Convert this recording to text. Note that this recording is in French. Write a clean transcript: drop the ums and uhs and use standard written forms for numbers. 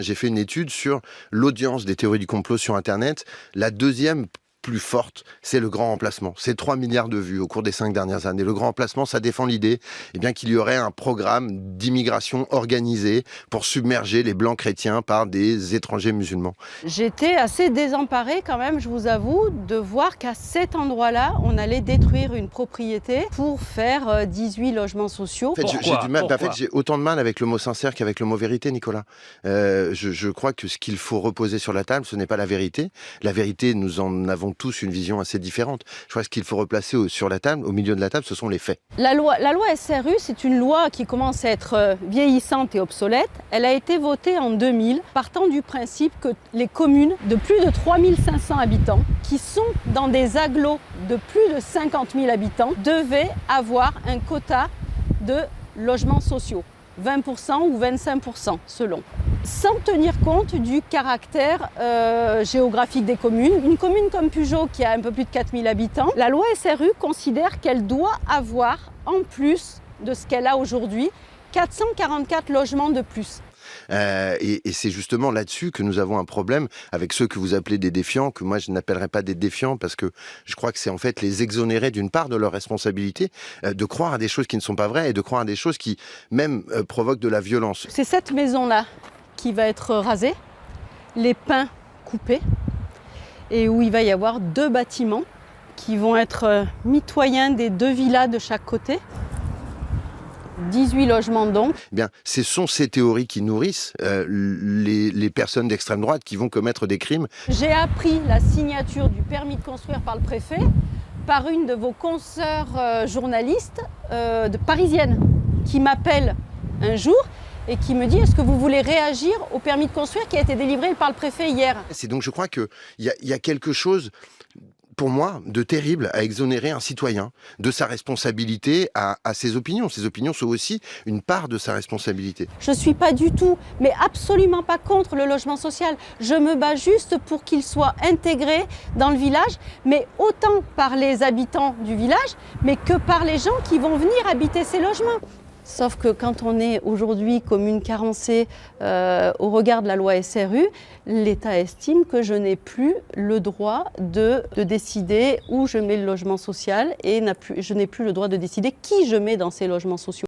J'ai fait une étude sur l'audience des théories du complot sur Internet. La deuxième plus forte, c'est le grand remplacement. C'est 3 milliards de vues au cours des 5 dernières années. Le grand remplacement, ça défend l'idée qu'il y aurait un programme d'immigration organisé pour submerger les blancs chrétiens par des étrangers musulmans. J'étais assez désemparée quand même, je vous avoue, de voir qu'à cet endroit-là, on allait détruire une propriété pour faire 18 logements sociaux. En fait, j'ai autant de mal avec le mot sincère qu'avec le mot vérité, Nicolas. Je crois que ce qu'il faut reposer sur la table, ce n'est pas la vérité. La vérité, nous en avons tous une vision assez différente. Je crois que ce qu'il faut replacer sur la table, au milieu de la table, ce sont les faits. La loi SRU, c'est une loi qui commence à être vieillissante et obsolète. Elle a été votée en 2000, partant du principe que les communes de plus de 3500 habitants, qui sont dans des agglos de plus de 50 000 habitants, devaient avoir un quota de logements sociaux. 20% ou 25% selon. Sans tenir compte du caractère géographique des communes. Une commune comme Pugeot qui a un peu plus de 4000 habitants, la loi SRU considère qu'elle doit avoir, en plus de ce qu'elle a aujourd'hui, 444 logements de plus. Et c'est justement là-dessus que nous avons un problème avec ceux que vous appelez des défiants, que moi je n'appellerais pas des défiants, parce que je crois que c'est en fait les exonérer d'une part de leur responsabilité, de croire à des choses qui ne sont pas vraies et de croire à des choses qui même provoquent de la violence. C'est cette maison-là qui va être rasée, les pins coupés, et où il va y avoir 2 bâtiments qui vont être mitoyens des 2 villas de chaque côté. 18 logements donc. Eh bien, ce sont ces théories qui nourrissent les personnes d'extrême droite qui vont commettre des crimes. J'ai appris la signature du permis de construire par le préfet par une de vos consoeurs journalistes parisiennes qui m'appelle un jour et qui me dit: est-ce que vous voulez réagir au permis de construire qui a été délivré par le préfet hier? C'est donc, je crois qu'il y a quelque chose, pour moi, de terrible à exonérer un citoyen de sa responsabilité à ses opinions. Ses opinions sont aussi une part de sa responsabilité. Je ne suis pas du tout, mais absolument pas contre le logement social. Je me bats juste pour qu'il soit intégré dans le village, mais autant par les habitants du village, mais que par les gens qui vont venir habiter ces logements. Sauf que quand on est aujourd'hui commune carencée au regard de la loi SRU, l'État estime que je n'ai plus le droit de décider où je mets le logement social et je n'ai plus le droit de décider qui je mets dans ces logements sociaux.